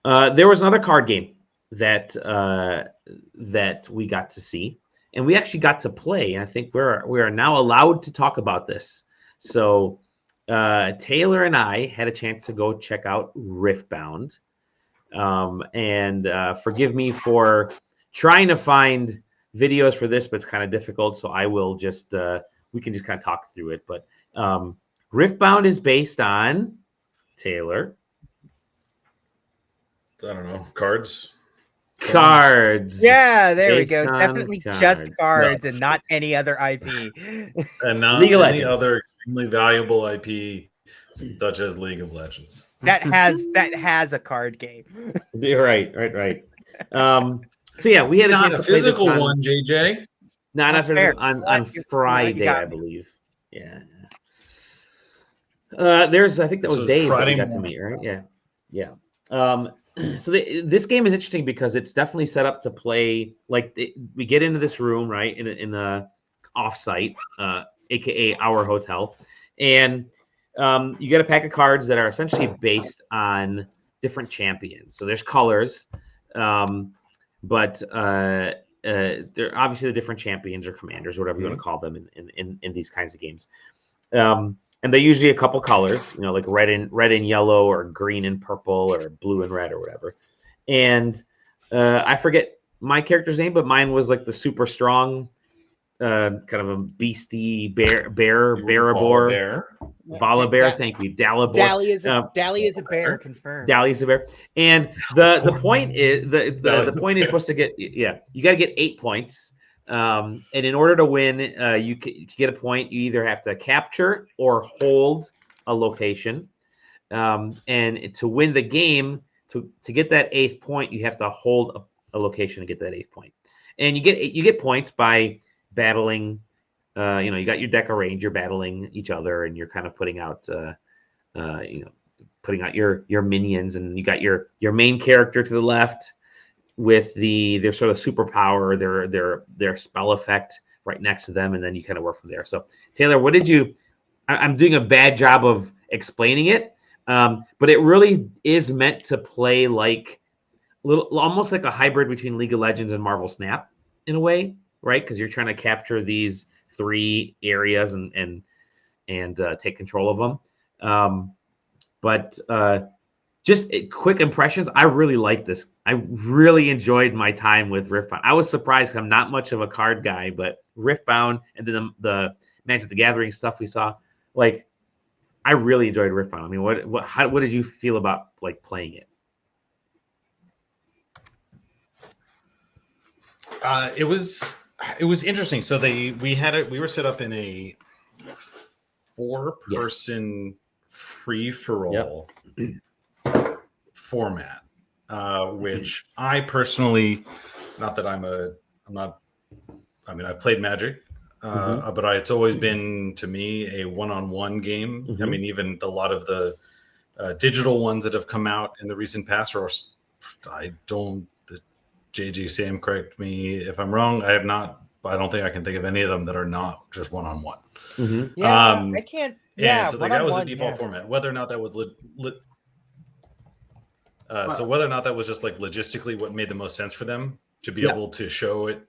There was another card game that that we got to see, and we actually got to play. And I think we are now allowed to talk about this. So Taylor and I had a chance to go check out Riftbound, and forgive me for trying to find videos for this, but it's kind of difficult. So I will just we can just kind of talk through it. But Riftbound is based on Taylor. I don't know, cards. Cards. Yeah, there we go. Definitely just cards and not any other IP. And not League of any Legends. other extremely valuable IP such as League of Legends. That has a card game. Right. So yeah, we had not a a physical one, JJ. Not a physical on Friday, I believe. Yeah. There's, I think that was Dave that we got to meet, right? Yeah. So this game is interesting because it's definitely set up to play like we get into this room, right, in the offsite, aka our hotel, and you get a pack of cards that are essentially based on different champions. So there's colors, but they're obviously the different champions or commanders, or whatever you want to call them in these kinds of games. And they're usually a couple colors, like red and yellow, or green and purple, or blue and red, or whatever. And I forget my character's name, but mine was like the super strong, kind of a beastie Volibear. Thank you, Dalibor. Dali is a bear. Confirmed. Dali is a bear. And the point is the point is supposed to get you got to get 8 points. And in order to win, to get a point, you either have to capture or hold a location. And to win the game, to get that 8th point, you have to hold a location to get that 8th point. And you get points by battling. You got your deck arranged, you're battling each other, and you're kind of putting out your minions, and you got your main character to the left with their sort of superpower, their spell effect right next to them, and then you kind of work from there. So Taylor, what did you? I'm doing a bad job of explaining it, but it really is meant to play like almost like a hybrid between League of Legends and Marvel Snap in a way, right? Because you're trying to capture these 3 areas and take control of them. But just quick impressions. I really like this. I really enjoyed my time with Riftbound. I was surprised. I'm not much of a card guy, but Riftbound and then the Magic the Gathering stuff we saw, like I really enjoyed Riftbound. I mean, what did you feel about like playing it? It was interesting. So we were set up in a 4-person free for all format, which I personally, not that I've played Magic, but it's always been to me a one-on-one game. I mean, even a lot of the digital ones that have come out in the recent past JJ Sam, correct me if I'm wrong. I don't think I can think of any of them that are not just one-on-one. Yeah, I can't. Yeah, so that was the default format. Whether or not that was so whether or not that was just like logistically what made the most sense for them to be able to show it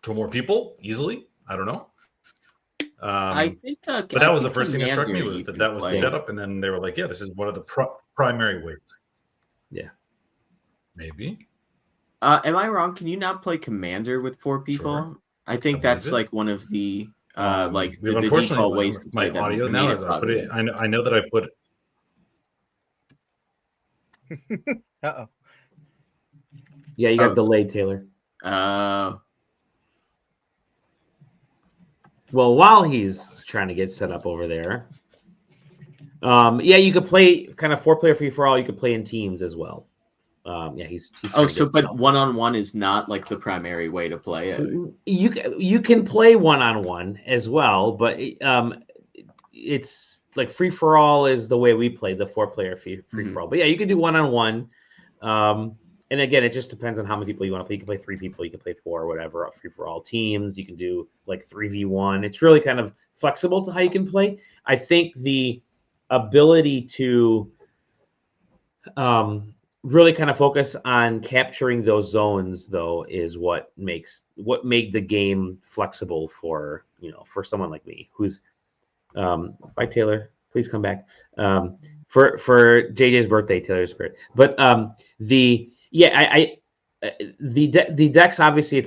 to more people easily, I don't know. I think, but that was the first thing that struck me was that was the setup, and then they were like, "Yeah, this is one of the primary ways." Yeah, maybe. Am I wrong? Can you not play Commander with 4 people? Sure. I think that's like one of the the default ways to play my audio now as I put it. I know that I put. Uh-oh. Yeah, you got delayed, Taylor. Well, while he's trying to get set up over there, you could play kind of 4-player free for all. You could play in teams as well. He's but one-on-one is not like the primary way to play it. You can play one-on-one as well, but it's like free for all is the way we play the 4-player free for all. But yeah, you can do one-on-one. And again, it just depends on how many people you want to play. You can play 3 people, you can play 4, whatever, free for all teams. You can do like 3v1. It's really kind of flexible to how you can play. I think the ability to really kind of focus on capturing those zones, though, is what made the game flexible for someone like me who's bye Taylor, please come back for JJ's birthday, Taylor's spirit. But the decks, obviously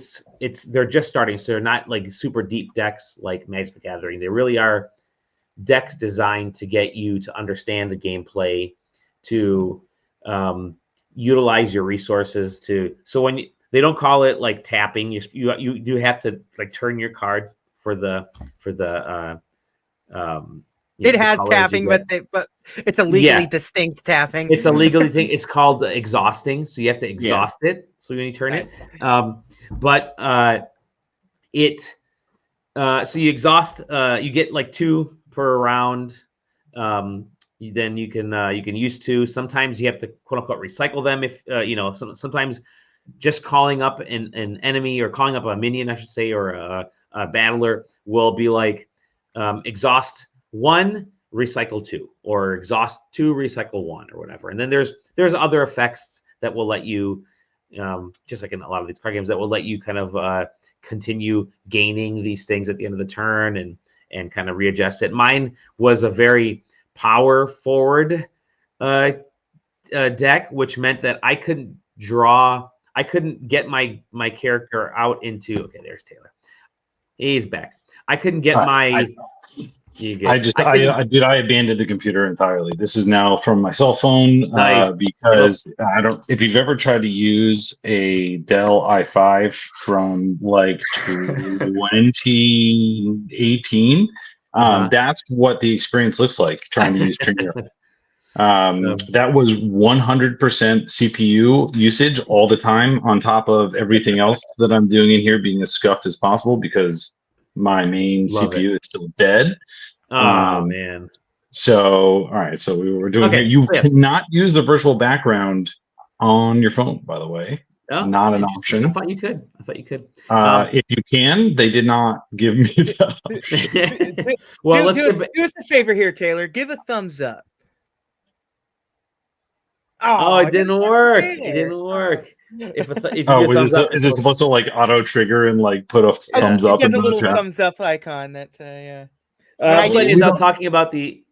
they're just starting, so they're not like super deep decks like Magic the Gathering. They really are decks designed to get you to understand the gameplay, to utilize your resources. So when they don't call it like tapping, you do have to like turn your cards for the it has tapping, but it's a legally distinct tapping. It's a legally thing. It's called exhausting. So you have to exhaust it. So when you turn it, so you exhaust. You get like 2 per round. Then you can use 2. Sometimes you have to quote unquote recycle them if sometimes just calling up an enemy or calling up a minion, I should say, or a battler will be like exhaust 1, recycle 2, or exhaust 2, recycle 1, or whatever. And then there's other effects that will let you just like in a lot of these card games that will let you kind of continue gaining these things at the end of the turn and kind of readjust it. Mine was a very power forward deck, which meant that I couldn't get my character out into. Okay, there's Taylor. He's back. I couldn't get my. I abandoned the computer entirely. This is now from my cell phone because I don't. If you've ever tried to use a Dell i5 from like 2018, that's what the experience looks like trying to use Trinity. That was 100% CPU usage all the time, on top of everything else that I'm doing in here being as scuffed as possible because my main CPU is still dead. Oh man. So all right, so we were doing here. You cannot use the virtual background on your phone, by the way. Not an option. I thought you could. If you can, they did not give me that. Well, do us a favor here, Taylor. Give a thumbs up. Oh, it didn't work. It didn't work. If is this supposed to like auto trigger and like put a thumbs up? It has a little thumbs up icon. That's yeah. I'm talking about the.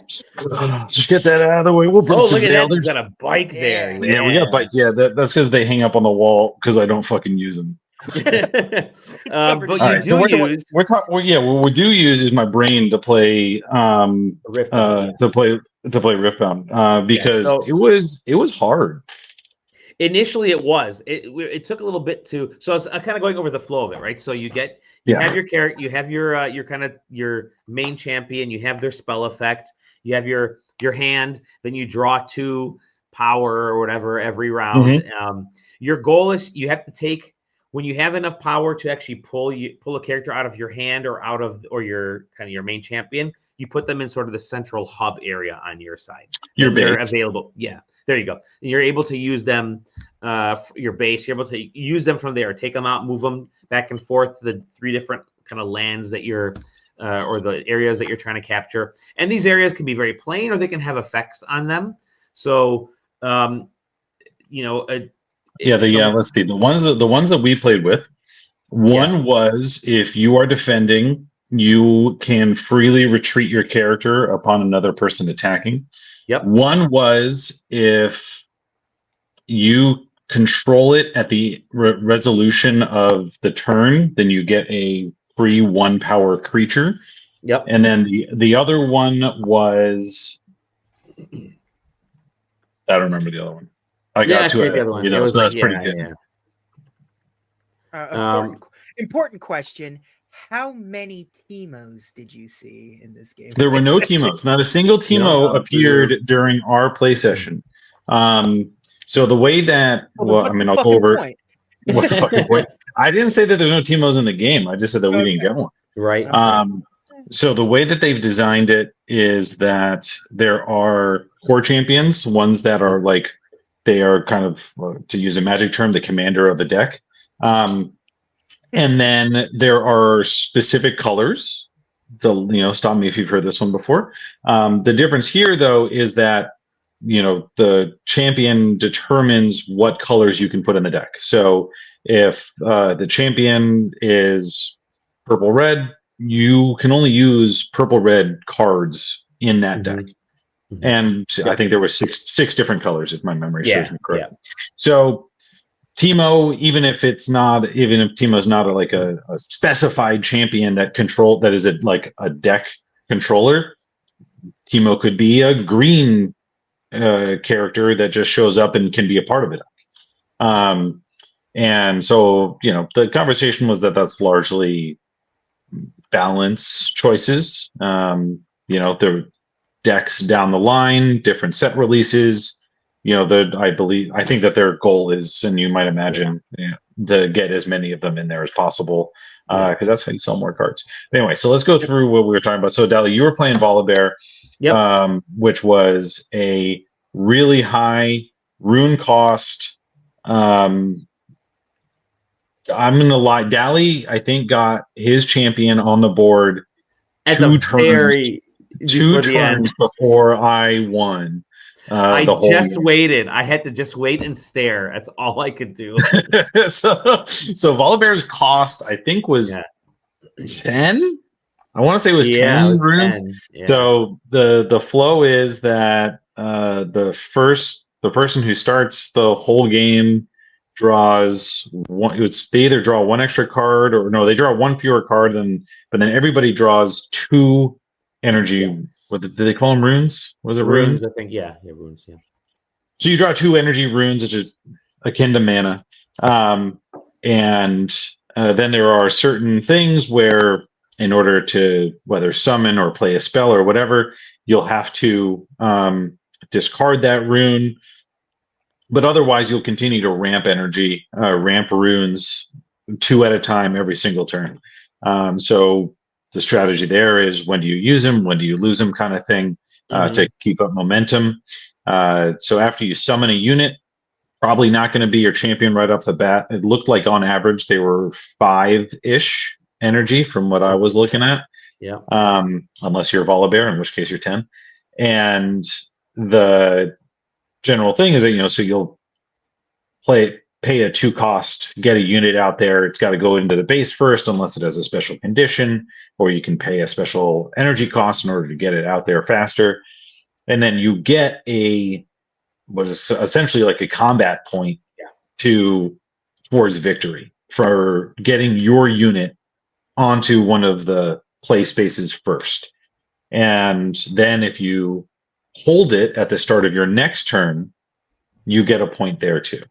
Just get that out of the way. We'll look at that! There's got a bike there. Yeah, we got bikes. Yeah, that's because they hang up on the wall because I don't fucking use them. But what we do use is my brain to play Riftbound because it was hard. Initially, it was. It took a little bit to. So I was kind of going over the flow of it, right? So you have your character, you have your kind of your main champion, you have their spell effect, you have your hand, then you draw 2 power or whatever every round. Mm-hmm. Your goal is you have to take when you have enough power to actually pull a character out of your hand or your kind of your main champion. You put them in sort of the central hub area on your side. They're available. Yeah, there you go. And you're able to use them. Your base. You're able to use them from there. Take them out, move them back and forth to the 3 different kind of lands that you're or the areas that you're trying to capture. And these areas can be very plain, or they can have effects on them. So, let's see. The ones that we played with. One was if you are defending, you can freely retreat your character upon another person attacking. Yep. One was if you control it at the resolution of the turn, then you get a free 1 power creature. Yep. And then the other one was I don't remember the other one. I got to it. So that's pretty good. Yeah. Important question. How many Teemos did you see in this game? There were no Teemos. Not a single Teemo appeared during our play session. So the way that I'll go over. What's the fucking point? I didn't say that there's no Teemos in the game. I just said that we didn't get one. Right. So the way that they've designed it is that there are core champions, ones that are like they are kind of, to use a magic term, the commander of the deck. And then there are specific colors. Stop me if you've heard this one before. The difference here, though, is that the champion determines what colors you can put in the deck. So if the champion is purple red, you can only use purple red cards in that deck. And I think there was six different colors, if my memory serves me correctly. So Teemo, even if Teemo's not a specified champion that is a deck controller, Teemo could be a green character that just shows up and can be a part of it. And so, the conversation was that's largely balance choices. The decks down the line, different set releases. I think that their goal is, and you might imagine, to get as many of them in there as possible, because that's how you sell more cards. Anyway, so let's go through what we were talking about. So, Dali, you were playing Volibear, which was a really high rune cost. I'm gonna lie, Dali, I think, got his champion on the board at two turns before I won. I just waited. I had to just wait and stare. That's all I could do. so Volibear's cost, I think, was 10. I want to say it was 10 runes. 10. Yeah. So the flow is that the person who starts the whole game draws one. They either draw one extra card, or no, they draw one fewer card but then everybody draws 2 energy. What did they call them? Runes? Was it runes? I think, runes. Yeah. So you draw 2 energy runes, which is akin to mana, and then there are certain things where, in order to whether summon or play a spell or whatever, you'll have to discard that rune. But otherwise, you'll continue to ramp runes 2 at a time every single turn. So the strategy there is, when do you use them, when do you lose them, kind of thing, to keep up momentum. So after you summon a unit, probably not going to be your champion right off the bat. It looked like on average they were 5-ish energy from what I was looking at. Yeah. Unless you're Volibear, in which case you're 10. And the general thing is that, so you'll pay a 2 cost, get a unit out there. It's got to go into the base first, unless it has a special condition, or you can pay a special energy cost in order to get it out there faster. And then you get what is essentially like a combat point towards victory for getting your unit onto one of the play spaces first. And then if you hold it at the start of your next turn, you get a point there too.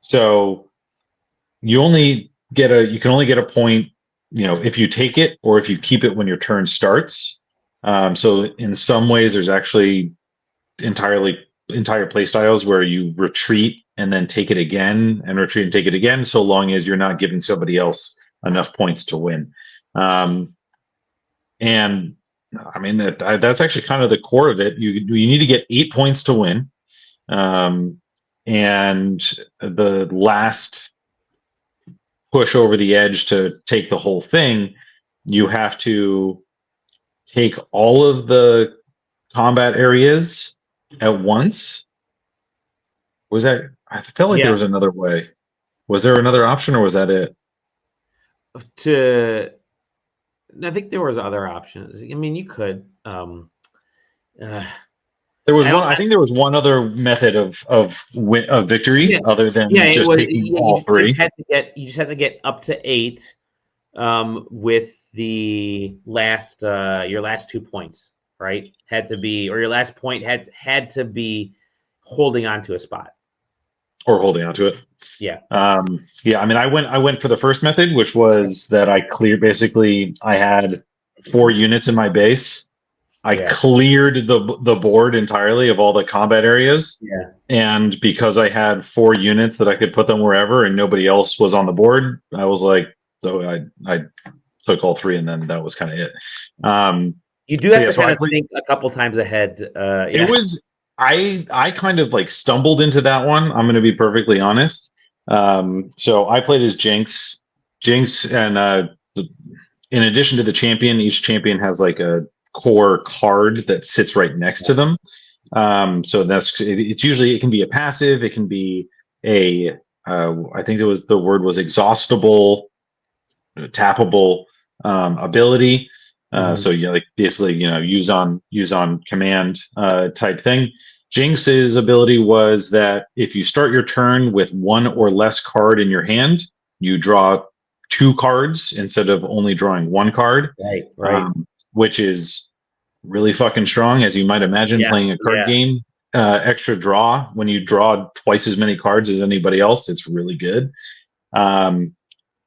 So you can only get a point, if you take it or if you keep it when your turn starts. So in some ways, there's actually entire play styles where you retreat and then take it again, and retreat and take it again, so long as you're not giving somebody else enough points to win. And I mean, that's actually kind of the core of it. You need to get 8 points to win. And the last push over the edge to take the whole thing, you have to take all of the combat areas at once. I felt like there was another way. Was there another option, or was that it? I think there was other options. I mean, you could. There was one. I think there was one other method of victory other than just taking all 3. You just had to get up to 8 with the last your last 2 points, right? Had to be, or your last point had to be holding on to a spot. Or holding onto it. Yeah. I mean, I went for the first method, which was that I cleared. Basically, I had 4 units in my base. I cleared the board entirely of all the combat areas. Yeah. And because I had 4 units that I could put them wherever, and nobody else was on the board, I was like, so I took all 3, and then that was kind of it. You do have to kind of think a couple times ahead. It was. I kind of stumbled into that one. I'm going to be perfectly honest. So I played as Jinx, and in addition to the champion, each champion has a core card that sits right next to them. So it's usually, it can be a passive, it can be a I think the word was exhaustible, tappable ability. So like basically, use on command type thing. Jinx's ability was that if you start your turn with one or less card in your hand, you draw 2 cards instead of only drawing 1 card. Right. Which is really fucking strong, as you might imagine, playing a card game. Extra draw, when you draw twice as many cards as anybody else, it's really good. And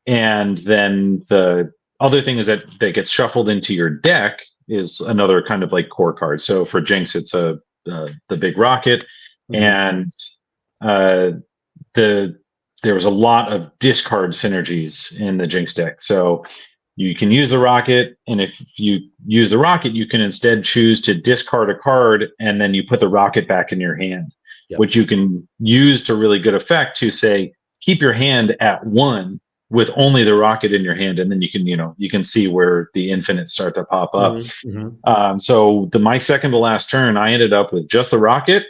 then the other thing is that gets shuffled into your deck is another kind of like core card. So for Jinx, it's the big rocket, and there was a lot of discard synergies in the Jinx deck. So you can use the rocket, and if you use the rocket, you can instead choose to discard a card, and then you put the rocket back in your hand, which you can use to really good effect to say, keep your hand at 1 with only the rocket in your hand, and then you can see where the infinites start to pop up. So my second to last turn, I ended up with just the rocket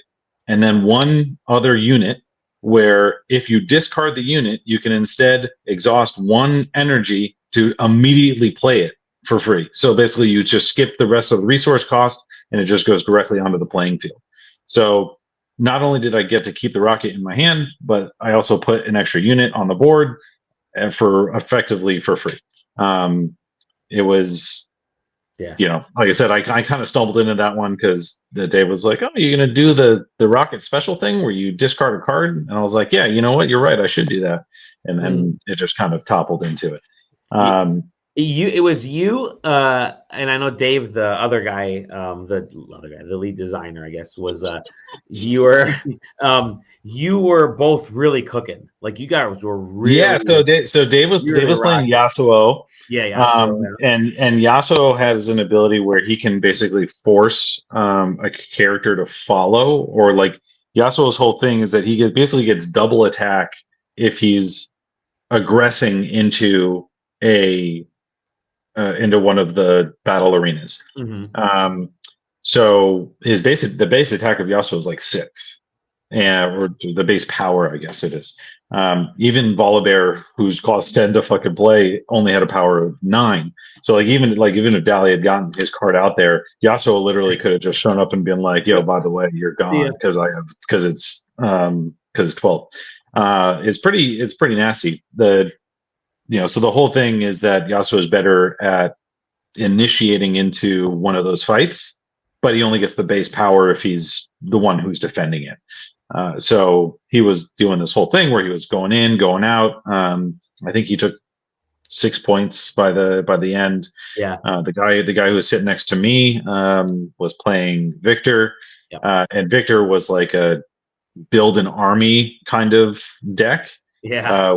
and then 1 other unit, where if you discard the unit, you can instead exhaust 1 energy to immediately play it for free. So basically you just skip the rest of the resource cost, and it just goes directly onto the playing field. So not only did I get to keep the rocket in my hand, but I also put an extra unit on the board effectively for free. It was, like I said, I kind of stumbled into that one because Dave was like, "Oh, you're gonna do the rocket special thing where you discard a card," and I was like, "Yeah, you know what? You're right. I should do that." And then it just kind of toppled into it. It was you, and I know Dave, the other guy, the lead designer, I guess, was you were both really cooking. Like you guys were really So Dave was playing Yasuo. And Yasuo has an ability where he can basically force a character to follow, or like Yasuo's whole thing is that he basically gets double attack if he's aggressing into into one of the battle arenas. So the base attack of Yasuo is like 6, or the base power, I guess it is. Even Volibear, who's cost 10 to fucking play, only had a power of 9. So even if Dali had gotten his card out there, Yasuo literally could have just shown up and been like, "Yo, by the way, you're gone because it's 12." It's pretty nasty. So the whole thing is that Yasuo is better at initiating into one of those fights, but he only gets the base power if he's the one who's defending it. So he was doing this whole thing where he was going in, going out. I think he took 6 points by the end. The guy who was sitting next to me was playing Victor, and Victor was like a build an army kind of deck.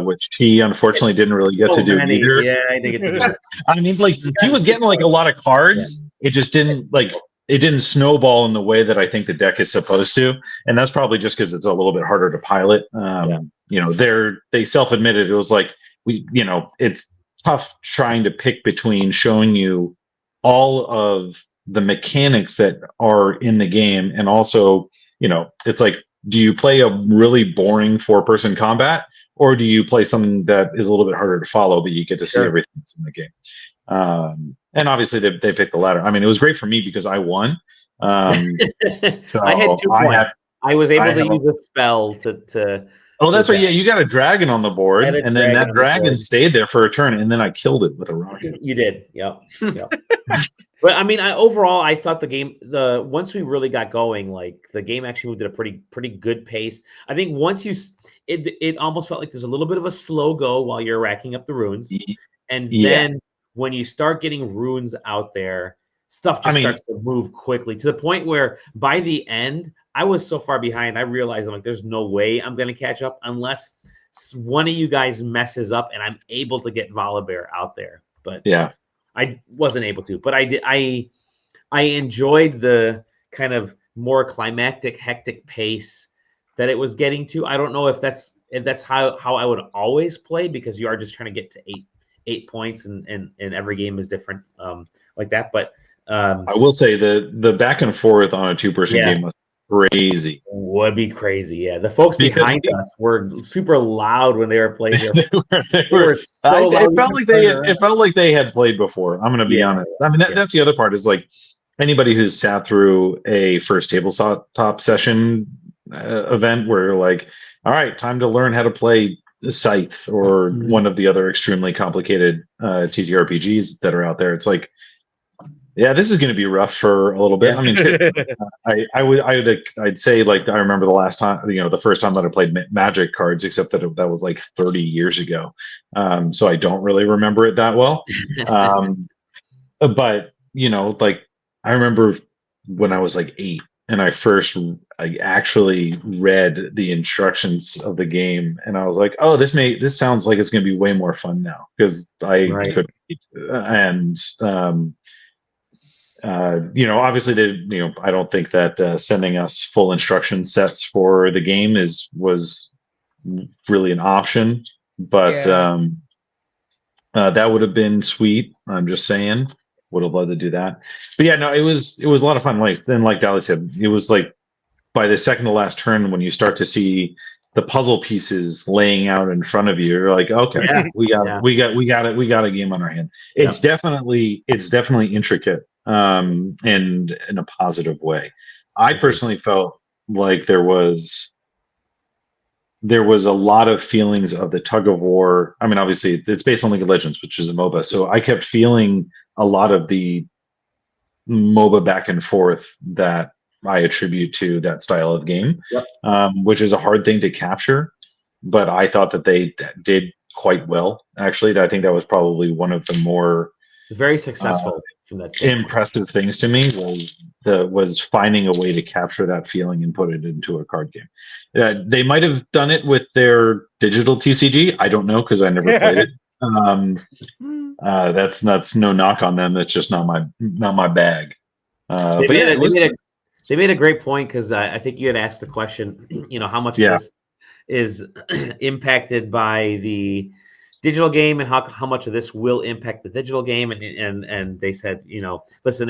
Which he unfortunately didn't really get to do either. I didn't get to do. I mean, like he was getting like a lot of cards. It just didn't snowball in the way that I think the deck is supposed to, and that's probably just because it's a little bit harder to pilot. They self-admitted it was like it's tough trying to pick between showing you all of the mechanics that are in the game, and also it's like, do you play a really boring 4-person combat, or do you play something that is a little bit harder to follow, but you get to see everything that's in the game? And obviously they picked the latter. I mean, it was great for me because I won. So I had 2 points. I was able to use a spell to. Oh, that's right. Yeah, you got a dragon on the board, and then that dragon stayed there for a turn, and then I killed it with a rocket. You did, yep. But I mean, overall, I thought the game, once we really got going, like the game actually moved at a pretty good pace. I think once it almost felt like there's a little bit of a slow go while you're racking up the runes, and then when you start getting runes out there, stuff just starts to move quickly to the point where by the end, I was so far behind. I realized I'm like, there's no way I'm going to catch up unless one of you guys messes up and I'm able to get Volibear out there. But I wasn't able to. But I did. I enjoyed the kind of more climactic, hectic pace that it was getting to. I don't know if that's how I would always play, because you are just trying to get to eight points, and every game is different like that. But I will say the back and forth on a 2-person game crazy. Would be crazy. Yeah, the folks Because behind us were super loud when they were playing. they They were so loud. it felt like they had played before. I'm going to be honest. I mean, that's the other part is like anybody who's sat through a first tabletop session event where you're like, all right, time to learn how to play Scythe or one of the other extremely complicated TTRPGs that are out there. It's like, yeah, this is going to be rough for a little bit. I mean, shit, I'd say like I remember the last time, the first time that I played Magic cards, except that was like 30 years ago. So I don't really remember it that well. But like I remember when I was like 8 and I actually read the instructions of the game, and I was like, oh, this sounds like it's going to be way more fun now because I could, and obviously I don't think that sending us full instruction sets for the game was really an option, but that would have been sweet. I'm just saying, would have loved to do that. But yeah, no, it was a lot of fun. Like then, like Dali said, it was like by the second to last turn when you start to see the puzzle pieces laying out in front of you, you're like, okay, we got a game on our hand. It's definitely intricate, and in a positive way. I personally felt like there was a lot of feelings of the tug of war. I mean, obviously it's based on League of Legends, which is a MOBA. So I kept feeling a lot of the MOBA back and forth that I attribute to that style of game, which is a hard thing to capture. But I thought that they did quite well. Actually, I think that was probably one of the more very successful from that impressive things to me was finding a way to capture that feeling and put it into a card game. They might have done it with their digital TCG. I don't know because I never played it. That's no knock on them. That's just not my bag. They made a great point because I think you had asked the question, how much of this is impacted by the digital game and how much of this will impact the digital game, and they said, listen,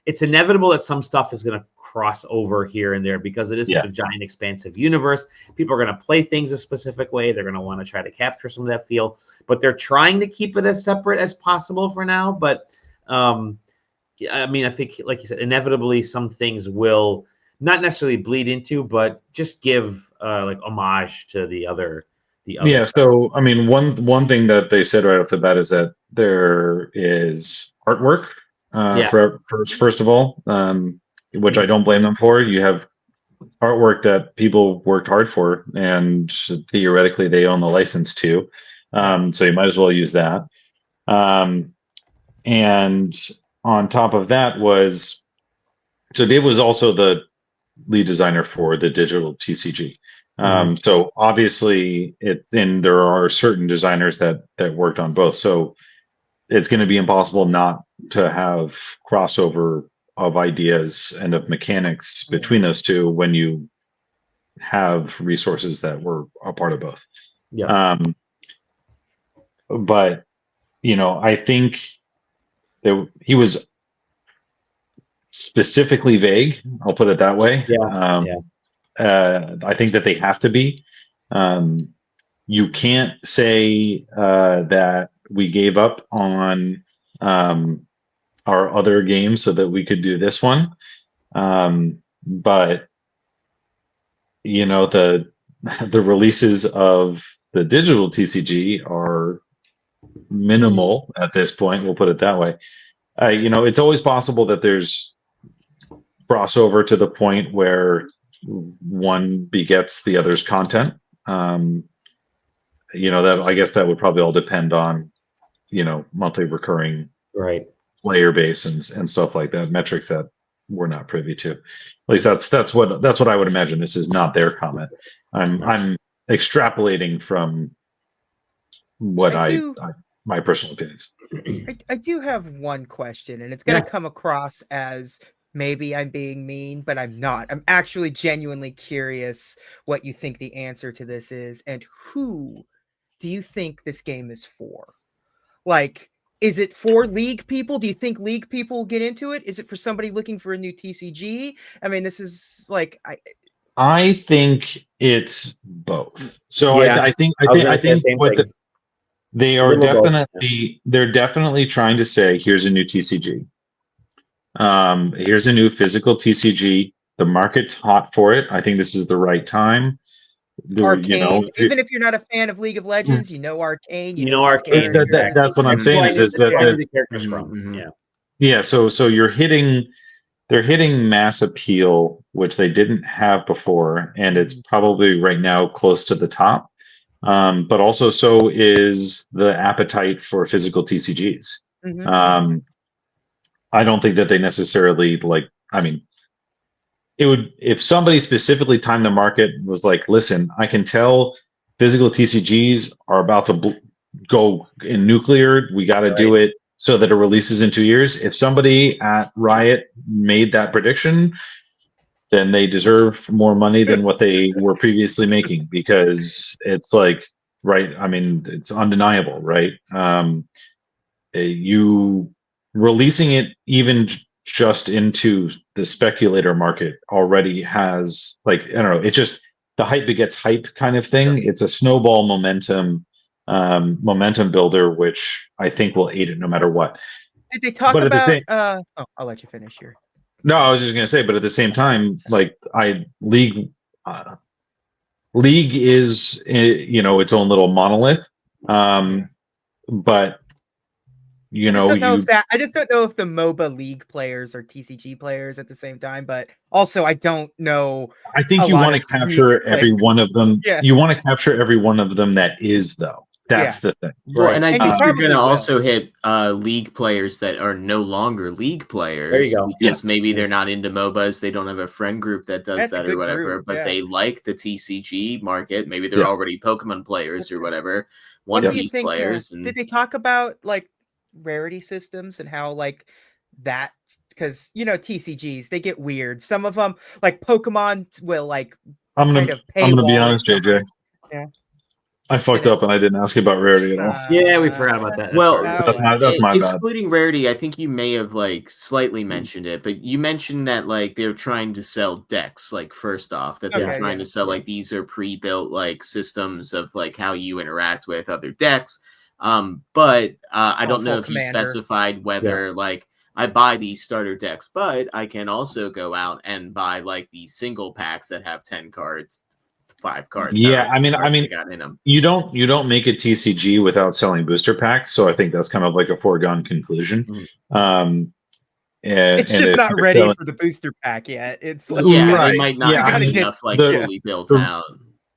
it's inevitable that some stuff is going to cross over here and there because it is such a giant expansive universe. People are going to play things a specific way. They're going to want to try to capture some of that feel, but they're trying to keep it as separate as possible for now. But I mean, I think, like you said, inevitably some things will not necessarily bleed into, but just give like homage to the other. So I mean, one thing that they said right off the bat is that there is artwork first of all, which I don't blame them for. You have artwork that people worked hard for, and theoretically they own the license to, so you might as well use that. And on top of that so Dave was also the lead designer for the digital TCG. So obviously there are certain designers that worked on both. So it's going to be impossible not to have crossover of ideas and of mechanics between those two when you have resources that were a part of both. But I think that he was specifically vague. I'll put it that way. I think that they have to be. You can't say that we gave up on our other games so that we could do this one. But the releases of the digital TCG are minimal at this point. We'll put it that way. It's always possible that there's crossover to the point where one begets the other's content. That I guess that would probably all depend on, monthly recurring player base and stuff like that, metrics that we're not privy to. At least that's what I would imagine. This is not their comment. I'm extrapolating from what my personal opinions. I do have one question, and it's going to come across as maybe I'm being mean, but I'm not. I'm actually genuinely curious what you think the answer to this is, and who do you think this game is for? Like, is it for League people? Do you think League people will get into it? Is it for somebody looking for a new TCG? I mean, this is like I think it's both. So Yeah, I think what they are they're definitely trying to say, here's a new TCG. Here's a new physical TCG. The market's hot for it. I think this is the right time. Arcane, even if you're not a fan of League of Legends, Arcane, Arcane. That's what I'm saying is that the characters from. Yeah. So they're hitting mass appeal, which they didn't have before, and it's probably right now close to the top. But also, so is the appetite for physical TCGs. I don't think that they necessarily it would, if somebody specifically timed the market, was like, listen, I can tell physical TCGs are about to go in nuclear. We got to do it so that it releases in 2 years. If somebody at Riot made that prediction, then they deserve more money than what they were previously making, because it's like, right. I mean, it's undeniable, right? You releasing it even just into the speculator market already has, like, I don't know, it just, the hype begets hype kind of thing. It's a snowball momentum builder, which I think will aid it no matter what. Did they talk about I'll let you finish here. No, I was just gonna say, but at the same time, like, League is, its own little monolith. But I just don't know if the MOBA League players are TCG players at the same time, but also I don't know. I think you want to capture every one of them. Yeah. You want to capture every one of them that is, though. That's the thing. Well, and I think you're going to also hit League players that are no longer League players. There you go. Because maybe they're not into MOBAs, they don't have a friend group that does that or whatever, but they like the TCG market. Maybe they're already Pokemon players or whatever, One Piece players. Did they talk about like Rarity systems and how like that, because TCGs, they get weird. Some of them, like Pokemon, will like I'm gonna be honest, JJ. Yeah, I fucked up and I didn't ask about Rarity at all. Yeah, we forgot about that. Well, that's my bad. Excluding Rarity, I think you may have like slightly mentioned it, but you mentioned that like they're trying to sell decks. Like, first off, that they're trying to sell like these are pre-built like systems of like how you interact with other decks. But I don't know if you specified whether like I buy these starter decks, but I can also go out and buy like these single packs that have 10 cards, 5 cards. Yeah, I mean, you don't make a TCG without selling booster packs, so I think that's kind of like a foregone conclusion. It's just not ready for the booster pack yet. It's like, it might not be enough fully built out.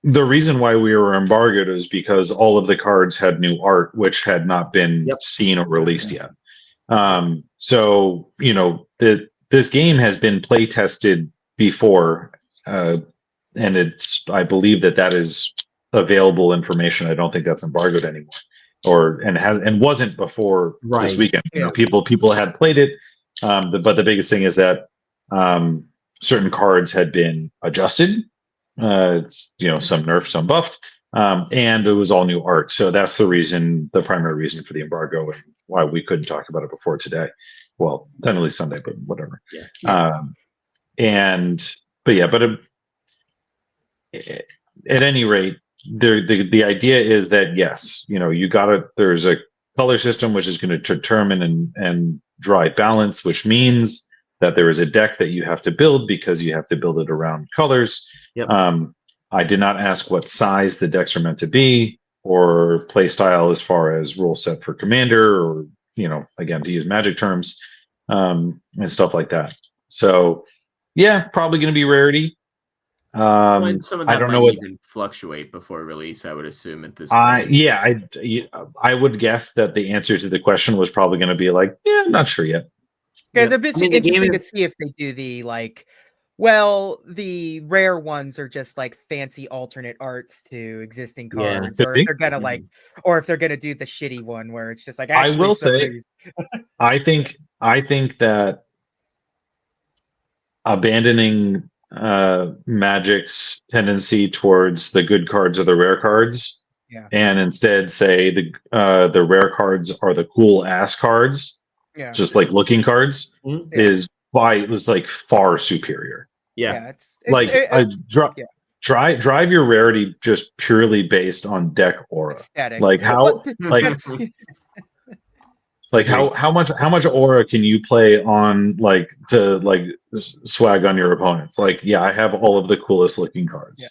The reason why we were embargoed is because all of the cards had new art, which had not been seen or released yet. So, this game has been play tested before, and I believe that is available information. I don't think that's embargoed anymore, and wasn't before this weekend. People had played it, but the biggest thing is that certain cards had been adjusted. Some nerfed, some buffed, and it was all new art. So that's the primary reason for the embargo, and why we couldn't talk about it before today. Well, technically Sunday, but whatever. At any rate, the idea is that yes, there's a color system which is going to determine and draw balance, which means that there is a deck that you have to build because you have to build it around colors. I did not ask what size the decks are meant to be or play style as far as rule set for commander, or again, to use Magic terms, and stuff like that. So probably going to be Rarity. And some of that might even fluctuate before release, I would assume, at this point. I would guess that the answer to the question was probably going to be like, I'm not sure yet. Yeah, it'd be interesting to see if they do the the rare ones are just like fancy alternate arts to existing cards, or if they're gonna or if they're gonna do the shitty one where it's just like. I will say, I think that abandoning Magic's tendency towards the good cards or the rare cards and instead say the rare cards are the cool ass cards, just like looking cards, is like far superior. It's like drive your rarity just purely based on deck aura. Aesthetic. Like how how much aura can you play on to swag on your opponents? Like, I have all of the coolest looking cards.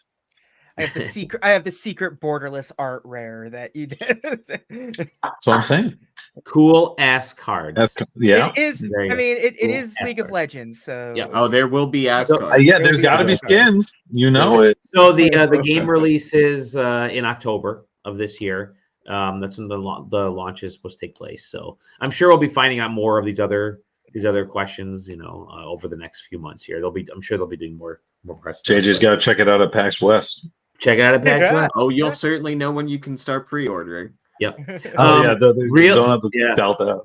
I have the secret borderless art rare that you did. That's what I'm saying. Cool ass cards. It is. I mean, it is League of Legends. So oh, there will be ass cards. There's got to be skins. It. So the game release is in October of this year. That's when the launch is supposed to take place. So I'm sure we'll be finding out more of these other questions, over the next few months here. I'm sure they'll be doing more press. JJ's got to check it out at PAX West. Check it out at PAX West. Oh, you'll certainly know when you can start pre-ordering. Yep. Don't have to doubt that.